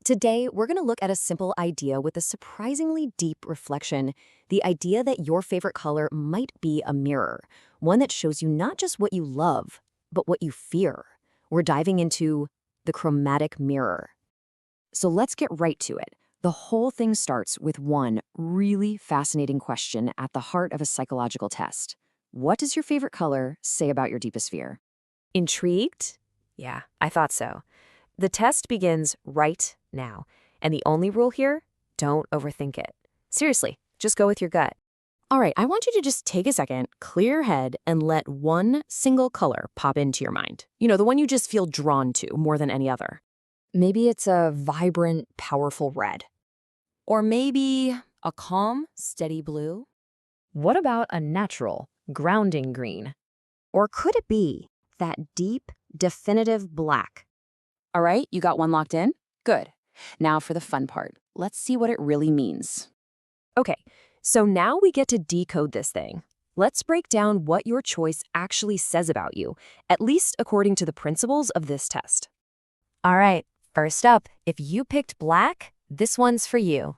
Today, we're going to look at a simple idea with a surprisingly deep reflection, the idea that your favorite color might be a mirror, one that shows you not just what you love, but what you fear. We're diving into the chromatic mirror. So let's get right to it. The whole thing starts with one really fascinating question at the heart of a psychological test. What does your favorite color say about your deepest fear? Intrigued? Yeah, I thought so. The test begins right now, and the only rule here, don't overthink it. Seriously, just go with your gut. All right, I want you to just take a second, clear your head, and let one single color pop into your mind. You know, the one you just feel drawn to more than any other. Maybe it's a vibrant, powerful red. Or maybe a calm, steady blue. What about a natural, grounding green? Or could it be that deep, definitive black? All right, you got one locked in? Good. Now for the fun part. Let's see what it really means. Okay, so now we get to decode this thing. Let's break down what your choice actually says about you, at least according to the principles of this test. All right, first up, if you picked black, this one's for you.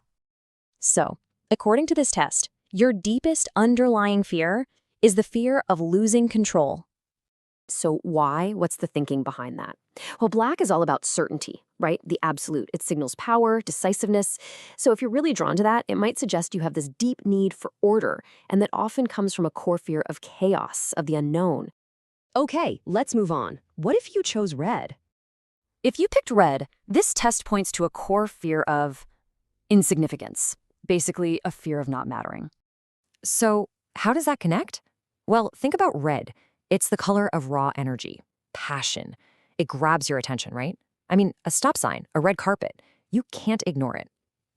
So, according to this test, your deepest underlying fear is the fear of losing control. So why? What's the thinking behind that? Well, black is all about certainty, right? The absolute. It signals power, decisiveness. So if you're really drawn to that, it might suggest you have this deep need for order, and that often comes from a core fear of chaos, of the unknown. Okay, let's move on. What if you chose red? If you picked red, this test points to a core fear of insignificance, basically a fear of not mattering. So how does that connect? Well, think about red. It's the color of raw energy, passion. It grabs your attention, right? I mean, a stop sign, a red carpet, you can't ignore it.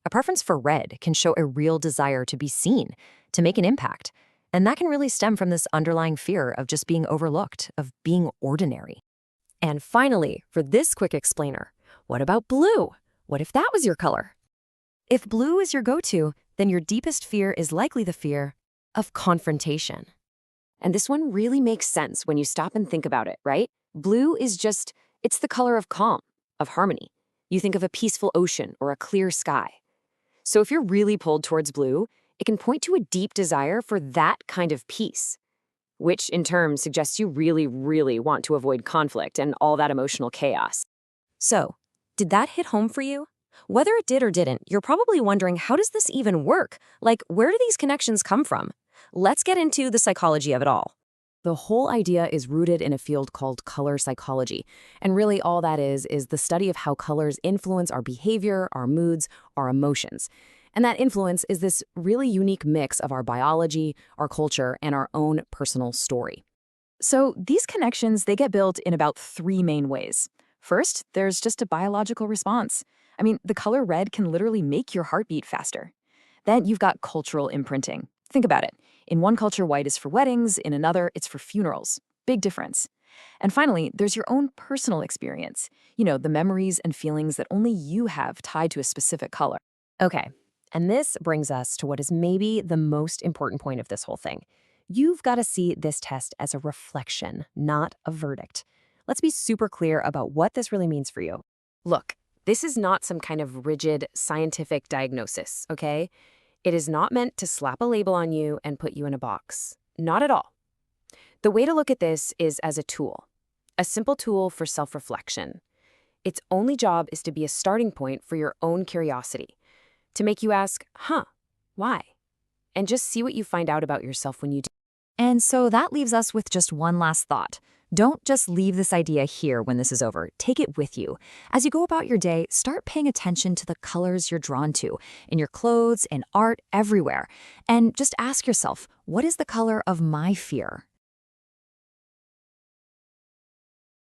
A preference for red can show a real desire to be seen, to make an impact. And that can really stem from this underlying fear of just being overlooked, of being ordinary. And finally, for this quick explainer, what about blue? What if that was your color? If blue is your go-to, then your deepest fear is likely the fear of confrontation. And this one really makes sense when you stop and think about it, right? Blue is it's the color of calm, of harmony. You think of a peaceful ocean or a clear sky. So if you're really pulled towards blue, it can point to a deep desire for that kind of peace, which in turn suggests you really, really want to avoid conflict and all that emotional chaos. So, did that hit home for you? Whether it did or didn't, you're probably wondering, how does this even work? Like, where do these connections come from? Let's get into the psychology of it all. The whole idea is rooted in a field called color psychology. And really all that is the study of how colors influence our behavior, our moods, our emotions. And that influence is this really unique mix of our biology, our culture, and our own personal story. So these connections, they get built in about three main ways. First, there's just a biological response. I mean, the color red can literally make your heart beat faster. Then you've got cultural imprinting. Think about it. In one culture, white is for weddings. In another, it's for funerals. Big difference. And finally, there's your own personal experience. You know, the memories and feelings that only you have tied to a specific color. Okay, and this brings us to what is maybe the most important point of this whole thing. You've got to see this test as a reflection, not a verdict. Let's be super clear about what this really means for you. Look, this is not some kind of rigid scientific diagnosis, okay? It is not meant to slap a label on you and put you in a box. Not at all. The way to look at this is as a tool, a simple tool for self-reflection. Its only job is to be a starting point for your own curiosity, to make you ask, why? And just see what you find out about yourself when you do. And so that leaves us with just one last thought. Don't just leave this idea here when this is over. Take it with you. As you go about your day, start paying attention to the colors you're drawn to, in your clothes, in art, everywhere. And just ask yourself, what is the color of my fear?